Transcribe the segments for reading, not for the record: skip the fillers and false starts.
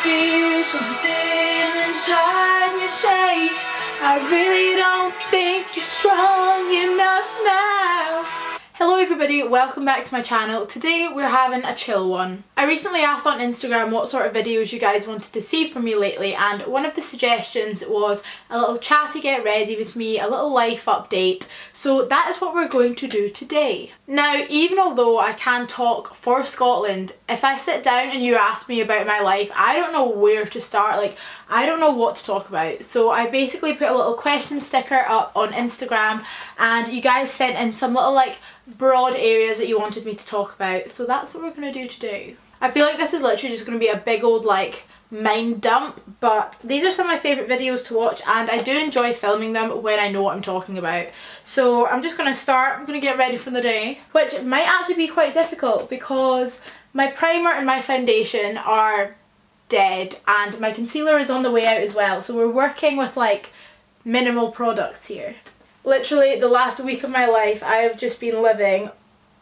hear something inside me say, I really don't think you're strong enough now. Hello everybody, welcome back to my channel. Today we're having a chill one. I recently asked on Instagram what sort of videos you guys wanted to see from me lately, and one of the suggestions was a little chatty get ready with me, a little life update. So that is what we're going to do today. Now, even although I can talk for Scotland, if I sit down and you ask me about my life, I don't know where to start. Like, I don't know what to talk about. So I basically put a little question sticker up on Instagram, and you guys sent in some little like broad areas that you wanted me to talk about. So that's what we're going to do today. I feel like this is literally just going to be a big old like mind dump, but these are some of my favourite videos to watch and I do enjoy filming them when I know what I'm talking about. So I'm just going to start. I'm going to get ready for the day, which might actually be quite difficult because my primer and my foundation are dead and my concealer is on the way out as well. So we're working with like minimal products here. Literally the last week of my life I have just been living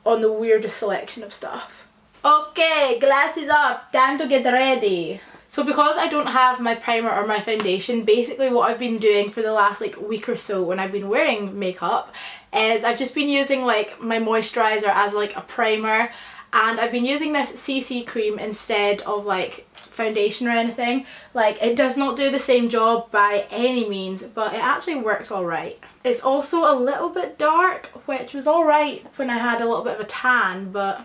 on the weirdest selection of stuff. Okay, glasses off, time to get ready. So because I don't have my primer or my foundation, basically what I've been doing for the last like week or so when I've been wearing makeup is I've just been using like my moisturiser as like a primer, and I've been using this CC cream instead of like foundation or anything. Like, it does not do the same job by any means, but it actually works alright. It's also a little bit dark, which was alright when I had a little bit of a tan, but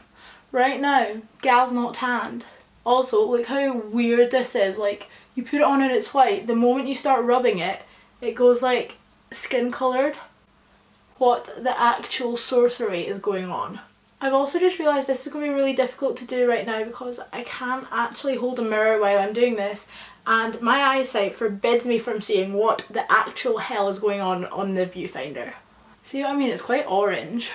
right now, gal's not tanned. Also, look how weird this is. Like, you put it on and it's white. The moment you start rubbing it, it goes like skin coloured. What the actual sorcery is going on? I've also just realised this is going to be really difficult to do right now because I can't actually hold a mirror while I'm doing this, and my eyesight forbids me from seeing what the actual hell is going on the viewfinder. See what I mean? It's quite orange.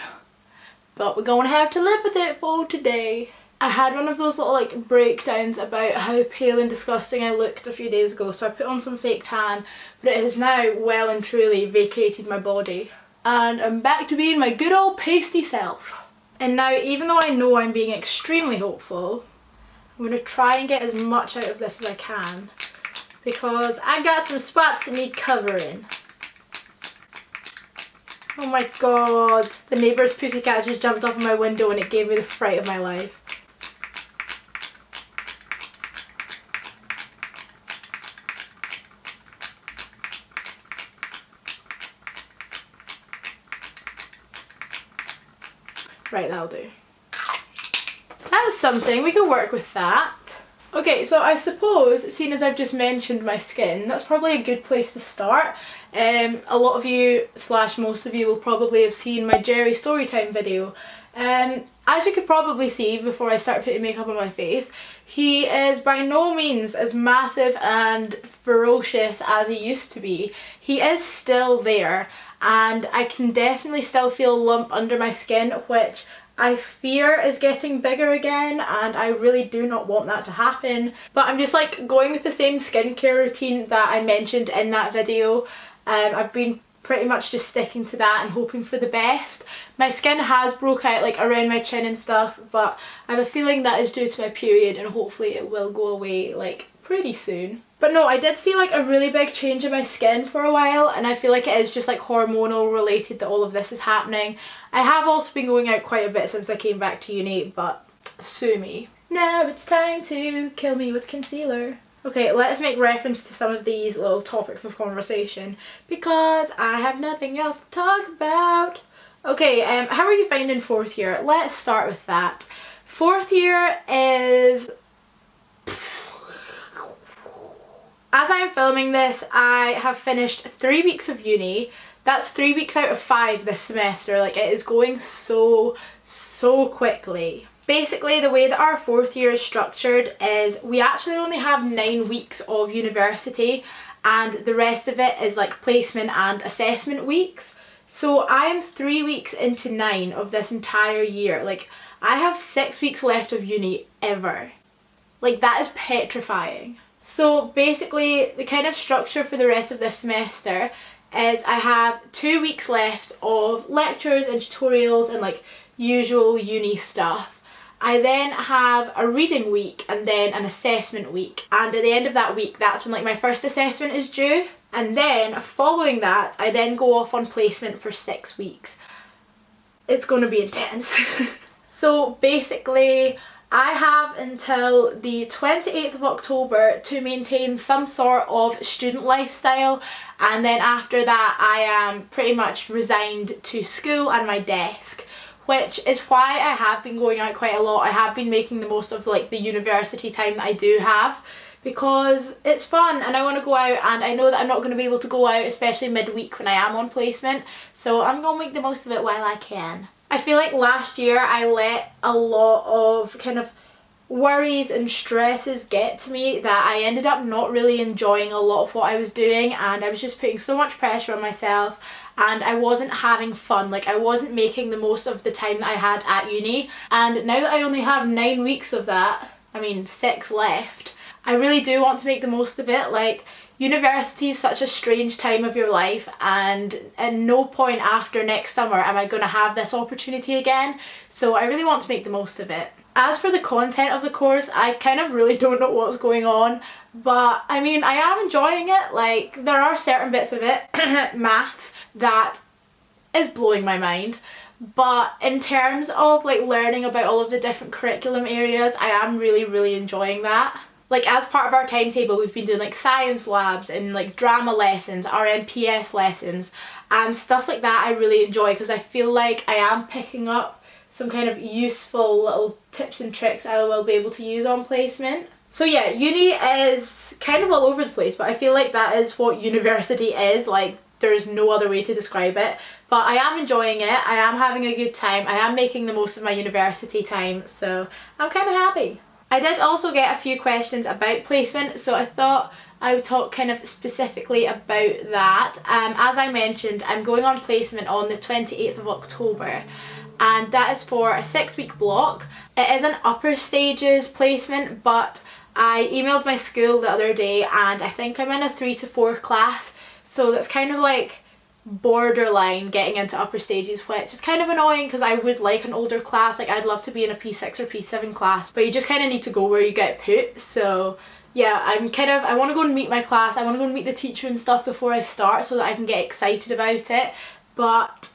But we're going to have to live with it for today. I had one of those little like breakdowns about how pale and disgusting I looked a few days ago, so I put on some fake tan, but it has now well and truly vacated my body. And I'm back to being my good old pasty self. And now, even though I know I'm being extremely hopeful, I'm going to try and get as much out of this as I can because I got some spots that need covering. Oh my god, the neighbour's pussycat just jumped off of my window and it gave me the fright of my life. Right, that'll do. That's something, we can work with that. Okay, so I suppose, seeing as I've just mentioned my skin, that's probably a good place to start. A lot of you, slash most of you, will probably have seen my Jerry Storytime video. As you could probably see before I start putting makeup on my face, he is by no means as massive and ferocious as he used to be. He is still there, and I can definitely still feel a lump under my skin, which I fear is getting bigger again, and I really do not want that to happen. But I'm just like going with the same skincare routine that I mentioned in that video. I've been pretty much just sticking to that and hoping for the best. My skin has broke out like around my chin and stuff, but I have a feeling that is due to my period and hopefully it will go away like pretty soon. But no, I did see like a really big change in my skin for a while, and I feel like it is just like hormonal related that all of this is happening. I have also been going out quite a bit since I came back to uni, but sue me. Now it's time to kill me with concealer. Okay, let's make reference to some of these little topics of conversation because I have nothing else to talk about. Okay, how are you finding fourth year? Let's start with that. Fourth year is... As I am filming this, I have finished 3 weeks of uni. That's 3 weeks out of 5 this semester. Like, it is going so quickly. Basically, the way that our fourth year is structured is we actually only have 9 weeks of university, and the rest of it is like placement and assessment weeks. So I am 3 weeks into 9 of this entire year. Like, I have 6 weeks left of uni ever. Like, that is petrifying. So basically, the kind of structure for the rest of this semester is I have 2 weeks left of lectures and tutorials and like usual uni stuff. I then have a reading week and then an assessment week, and at the end of that week that's when like my first assessment is due, and then following that I then go off on placement for 6 weeks. It's going to be intense. So basically I have until the 28th of October to maintain some sort of student lifestyle, and then after that I am pretty much resigned to school and my desk, which is why I have been going out quite a lot. I have been making the most of like the university time that I do have, because it's fun and I want to go out, and I know that I'm not going to be able to go out especially midweek when I am on placement, so I'm going to make the most of it while I can. I feel like last year I let a lot of kind of worries and stresses get to me that I ended up not really enjoying a lot of what I was doing, and I was just putting so much pressure on myself and I wasn't having fun. Like I wasn't making the most of the time that I had at uni, and now that I only have 9 weeks of that, I mean 6 left, I really do want to make the most of it. Like university is such a strange time of your life, and at no point after next summer am I going to have this opportunity again, so I really want to make the most of it. As for the content of the course, I kind of really don't know what's going on, but I mean I am enjoying it. Like there are certain bits of it, maths, that is blowing my mind, but in terms of like learning about all of the different curriculum areas, I am really enjoying that. Like as part of our timetable we've been doing like science labs and like drama lessons, RMPS lessons and stuff like that. I really enjoy because I feel like I am picking up some kind of useful little tips and tricks I will be able to use on placement. So yeah, uni is kind of all over the place, but I feel like that is what university is. Like there's no other way to describe it, but I am enjoying it. I am having a good time. I am making the most of my university time, so I'm kind of happy. I did also get a few questions about placement, so I thought I would talk kind of specifically about that. As I mentioned, I'm going on placement on the 28th of October, and that is for a 6-week block. It is an upper stages placement, but I emailed my school the other day and I think I'm in a 3 to 4 class, so that's kind of like borderline getting into upper stages, which is kind of annoying because I would like an older class. Like I'd love to be in a P6 or P7 class, but you just kind of need to go where you get put. So yeah, I want to go and meet my class. I want to go and meet the teacher and stuff before I start so that I can get excited about it, but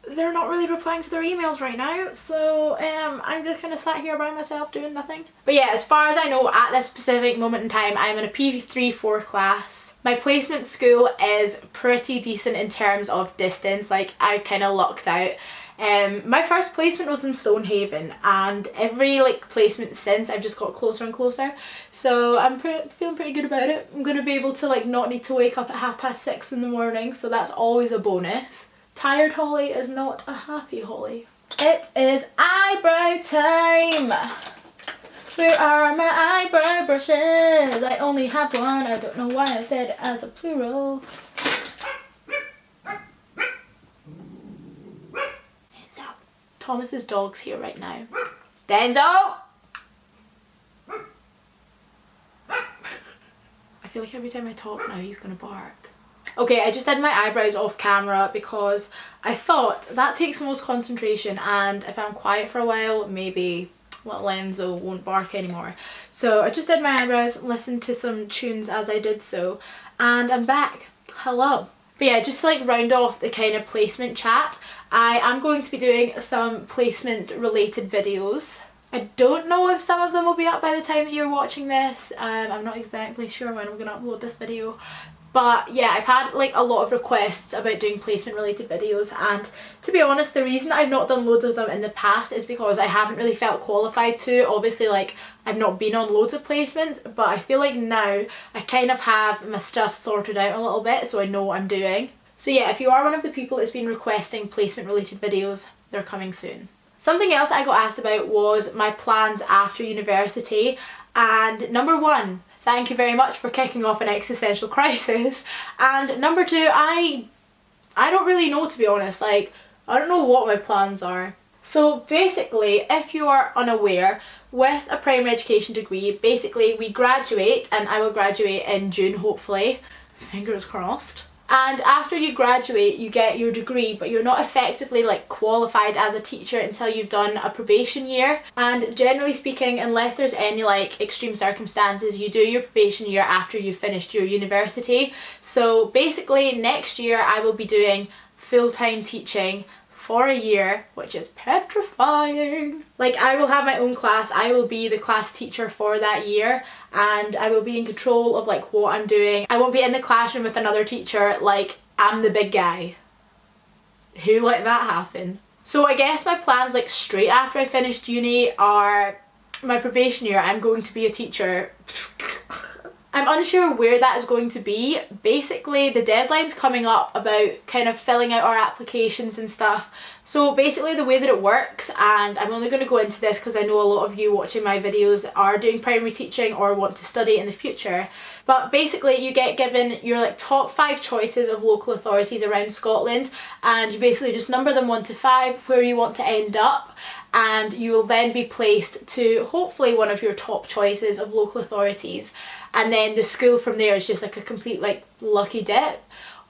they're not really replying to their emails right now, so I'm just kind of sat here by myself doing nothing. But yeah, as far as I know at this specific moment in time, I'm in a P3-4 class. My placement school is pretty decent in terms of distance. Like I kind of lucked out. My first placement was in Stonehaven, and every like placement since I've just got closer and closer, so I'm feeling pretty good about it. I'm going to be able to like not need to wake up at 6:30 in the morning, so that's always a bonus. Tired Hollie is not a happy Hollie. It is eyebrow time! Where are my eyebrow brushes? I only have one. I don't know why I said it as a plural. Denzo. Thomas's dog's here right now. Denzo! I feel like every time I talk now he's gonna bark. Okay, I just did my eyebrows off camera because I thought that takes the most concentration, and if I'm quiet for a while maybe little Enzo won't bark anymore. So I just did my eyebrows, listened to some tunes as I did so, and I'm back. Hello. But yeah, just to like round off the kind of placement chat, I am going to be doing some placement related videos. I don't know if some of them will be up by the time that you're watching this. I'm not exactly sure when I'm going to upload this video. But yeah, I've had like a lot of requests about doing placement related videos, and to be honest, the reason I've not done loads of them in the past is because I haven't really felt qualified to. Obviously, like I've not been on loads of placements, but I feel like now I kind of have my stuff sorted out a little bit, so I know what I'm doing. So yeah, if you are one of the people that's been requesting placement related videos, they're coming soon. Something else I got asked about was my plans after university, and number one, thank you very much for kicking off an existential crisis. And number two, I don't really know, to be honest. Like, I don't know what my plans are. So basically, if you are unaware, with a primary education degree, basically we graduate, and I will graduate in June hopefully, fingers crossed. And after you graduate, you get your degree, but you're not effectively like qualified as a teacher until you've done a probation year. And generally speaking, unless there's any like extreme circumstances, you do your probation year after you've finished your university. So basically next year I will be doing full-time teaching for a year, which is petrifying. Like, I will have my own class, I will be the class teacher for that year, and I will be in control of like what I'm doing. I won't be in the classroom with another teacher like I'm the big guy. Who let that happen? So I guess my plans like straight after I finished uni are my probation year, I'm going to be a teacher. I'm unsure where that is going to be. Basically, the deadline's coming up about kind of filling out our applications and stuff. So basically the way that it works, and I'm only going to go into this because I know a lot of you watching my videos are doing primary teaching or want to study in the future. But basically you get given your like top 5 choices of local authorities around Scotland, and you basically just number them 1 to 5 where you want to end up. And you will then be placed to hopefully one of your top choices of local authorities, and then the school from there is just like a complete like lucky dip.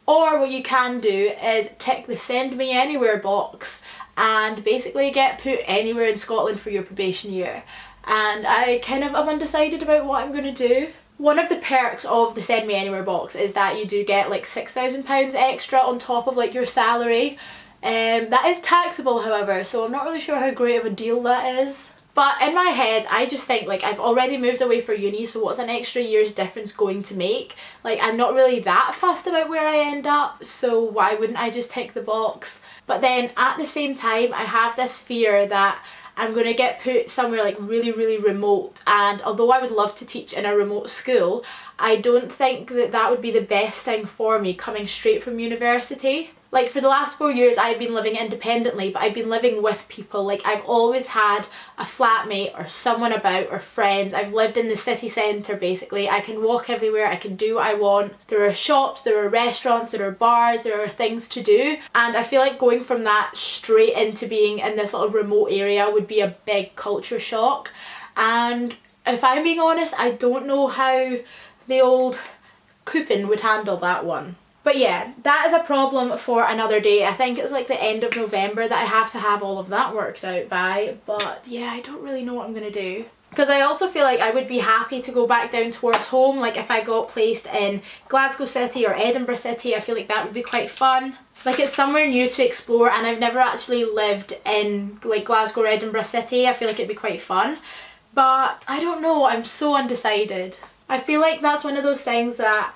Or what you can do is tick the send me anywhere box and basically get put anywhere in Scotland for your probation year. And I kind of am undecided about what I'm going to do. One of the perks of the send me anywhere box is that you do get like £6,000 extra on top of like your salary. That is taxable, however, so I'm not really sure how great of a deal that is. But in my head, I just think like I've already moved away for uni, so what's an extra year's difference going to make? Like, I'm not really that fussed about where I end up, so why wouldn't I just tick the box? But then at the same time, I have this fear that I'm going to get put somewhere like really remote, and although I would love to teach in a remote school, I don't think that that would be the best thing for me coming straight from university. Like, for the last 4 years I've been living independently, but I've been living with people. Like, I've always had a flatmate or someone about or friends. I've lived in the city centre basically. I can walk everywhere, I can do what I want. There are shops, there are restaurants, there are bars, there are things to do. And I feel like going from that straight into being in this little remote area would be a big culture shock. And if I'm being honest, I don't know how the old coupon would handle that one. But yeah, that is a problem for another day. I think it's like the end of November that I have to have all of that worked out by. But yeah, I don't really know what I'm going to do. Because I also feel like I would be happy to go back down towards home. Like, if I got placed in Glasgow City or Edinburgh City, I feel like that would be quite fun. Like, it's somewhere new to explore, and I've never actually lived in like Glasgow or Edinburgh City. I feel like it'd be quite fun. But I don't know, I'm so undecided. I feel like that's one of those things that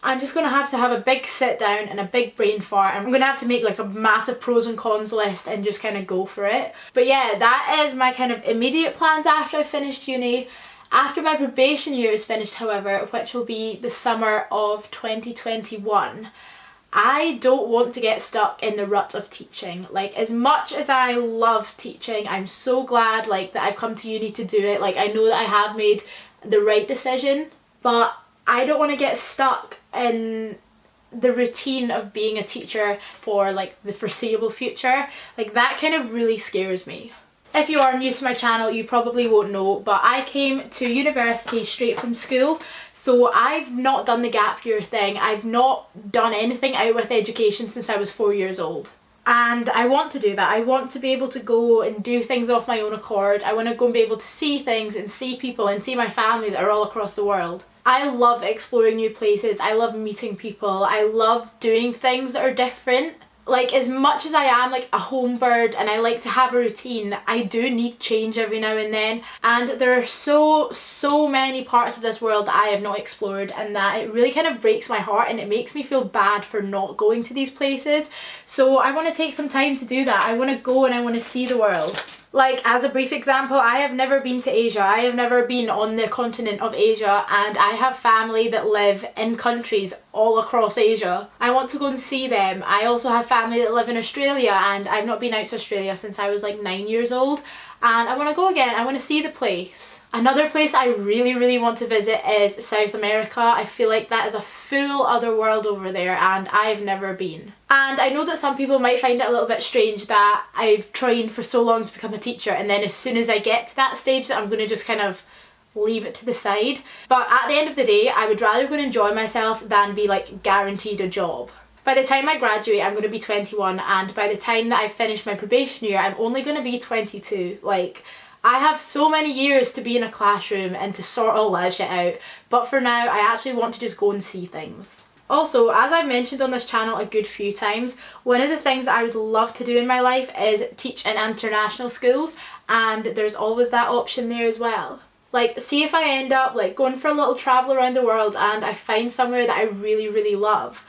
I'm just going to have a big sit down and a big brain fart. I'm going to have to make like a massive pros and cons list and just kind of go for it. But yeah, that is my kind of immediate plans after I finished uni. After my probation year is finished, however, which will be the summer of 2021, I don't want to get stuck in the rut of teaching. Like, as much as I love teaching, I'm so glad like that I've come to uni to do it. Like, I know that I have made the right decision, but I don't want to get stuck in the routine of being a teacher for like the foreseeable future. Like, that kind of really scares me. If you are new to my channel, you probably won't know, but I came to university straight from school, so I've not done the gap year thing. I've not done anything out with education since I was 4 years old. And I want to do that. I want to be able to go and do things off my own accord. I want to go and be able to see things and see people and see my family that are all across the world. I love exploring new places. I love meeting people. I love doing things that are different. Like, as much as I am like a home bird and I like to have a routine, I do need change every now and then. And there are so many parts of this world that I have not explored, and that it really kind of breaks my heart and it makes me feel bad for not going to these places. So I want to take some time to do that. I want to go and I want to see the world. Like, as a brief example, I have never been to Asia. I have never been on the continent of Asia, and I have family that live in countries all across Asia. I want to go and see them. I also have family that live in Australia, and I've not been out to Australia since I was like 9 years old. And I want to go again. I want to see the place. Another place I really want to visit is South America. I feel like that is a full other world over there, and I've never been. And I know that some people might find it a little bit strange that I've trained for so long to become a teacher, and then as soon as I get to that stage that I'm going to just kind of leave it to the side. But at the end of the day, I would rather go and enjoy myself than be like guaranteed a job. By the time I graduate, I'm going to be 21, and by the time that I finish my probation year, I'm only going to be 22. Like, I have so many years to be in a classroom and to sort all that shit out, but for now, I actually want to just go and see things. Also, as I've mentioned on this channel a good few times, one of the things that I would love to do in my life is teach in international schools, and there's always that option there as well. Like, see if I end up like going for a little travel around the world and I find somewhere that I really, really love.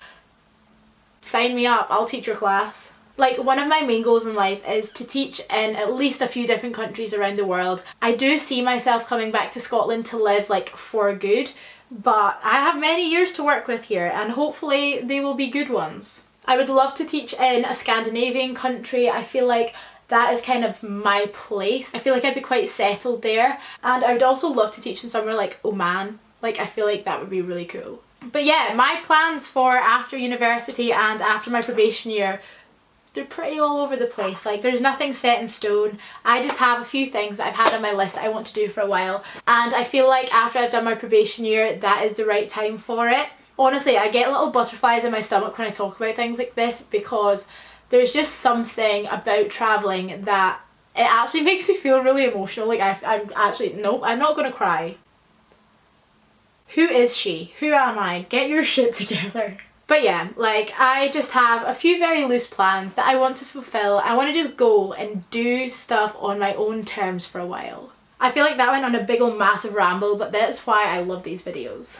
Sign me up, I'll teach your class. Like, one of my main goals in life is to teach in at least a few different countries around the world. I do see myself coming back to Scotland to live like for good, but I have many years to work with here and hopefully they will be good ones. I would love to teach in a Scandinavian country. I feel like that is kind of my place. I feel like I'd be quite settled there, and I would also love to teach in somewhere like Oman. Like, I feel like that would be really cool. But yeah, my plans for after university and after my probation year, they're pretty all over the place. Like, there's nothing set in stone. I just have a few things that I've had on my list that I want to do for a while, and I feel like after I've done my probation year, that is the right time for it. Honestly, I get little butterflies in my stomach when I talk about things like this, because there's just something about travelling that it actually makes me feel really emotional. Like, I'm actually, nope, I'm not gonna cry. Who is she? Who am I? Get your shit together. But yeah, like, I just have a few very loose plans that I want to fulfill. I want to just go and do stuff on my own terms for a while. I feel like that went on a big ol' massive ramble, but that's why I love these videos.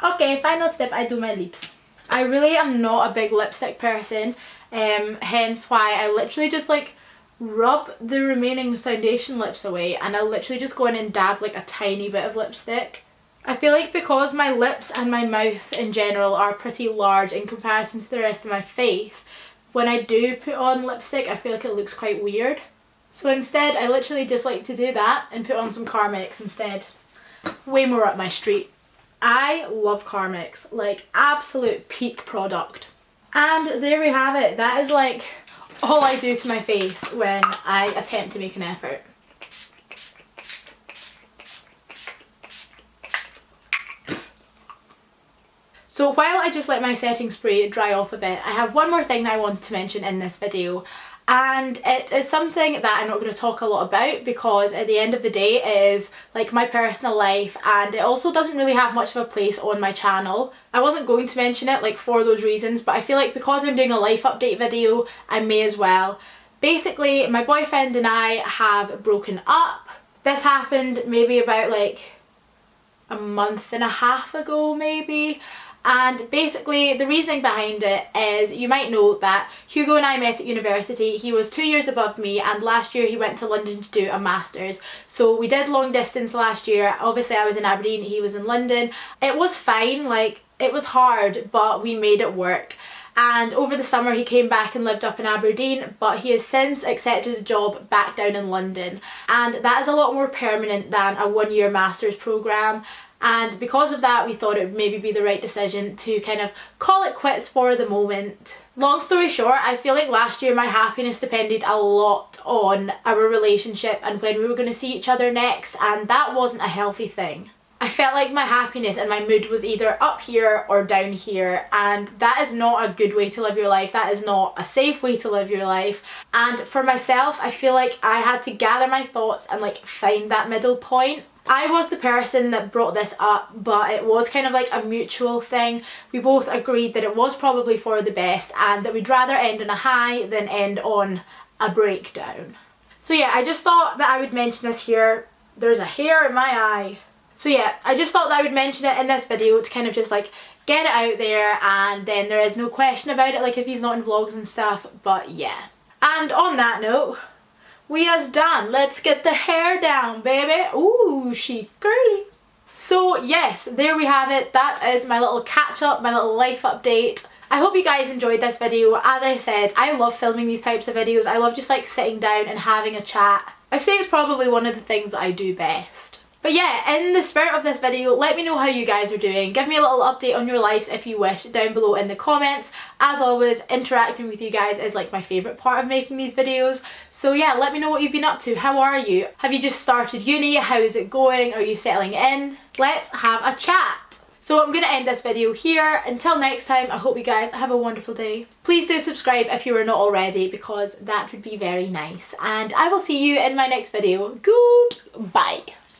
Okay, final step, I do my lips. I really am not a big lipstick person, hence why I literally just like rub the remaining foundation lips away, and I'll literally just go in and dab like a tiny bit of lipstick. I feel like because my lips and my mouth in general are pretty large in comparison to the rest of my face, when I do put on lipstick I feel like it looks quite weird. So instead I literally just like to do that and put on some Carmex instead. Way more up my street. I love Carmex, like absolute peak product. And there we have it. That is like all I do to my face when I attempt to make an effort. So while I just let my setting spray dry off a bit, I have one more thing that I want to mention in this video, and it is something that I'm not going to talk a lot about because at the end of the day it is like my personal life, and it also doesn't really have much of a place on my channel. I wasn't going to mention it like for those reasons, but I feel like because I'm doing a life update video I may as well. Basically, my boyfriend and I have broken up. This happened maybe about like a month and a half ago maybe. And basically the reasoning behind it is, you might know that Hugo and I met at university. He was 2 years above me, and last year he went to London to do a master's. So we did long distance last year. Obviously I was in Aberdeen, he was in London. It was fine, like it was hard, but we made it work. And over the summer he came back and lived up in Aberdeen, but he has since accepted a job back down in London, and that is a lot more permanent than a 1-year master's programme. And because of that we thought it would maybe be the right decision to kind of call it quits for the moment. Long story short, I feel like last year my happiness depended a lot on our relationship and when we were going to see each other next, and that wasn't a healthy thing. I felt like my happiness and my mood was either up here or down here, and that is not a good way to live your life. That is not a safe way to live your life. And for myself, I feel like I had to gather my thoughts and like find that middle point. I was the person that brought this up, but it was kind of like a mutual thing. We both agreed that it was probably for the best and that we'd rather end on a high than end on a breakdown. So yeah, I just thought that I would mention this here. There's a hair in my eye. So yeah, I just thought that I would mention it in this video to kind of just like get it out there, and then there is no question about it like if he's not in vlogs and stuff, but yeah. And on that note, we is done. Let's get the hair down, baby. Ooh, she girly. So yes, there we have it. That is my little catch up, my little life update. I hope you guys enjoyed this video. As I said, I love filming these types of videos. I love just like sitting down and having a chat. I say it's probably one of the things that I do best. But yeah, in the spirit of this video, let me know how you guys are doing. Give me a little update on your lives if you wish down below in the comments. As always, interacting with you guys is like my favourite part of making these videos. So yeah, let me know what you've been up to. How are you? Have you just started uni? How is it going? Are you settling in? Let's have a chat. So I'm going to end this video here. Until next time, I hope you guys have a wonderful day. Please do subscribe if you are not already, because that would be very nice. And I will see you in my next video. Goodbye.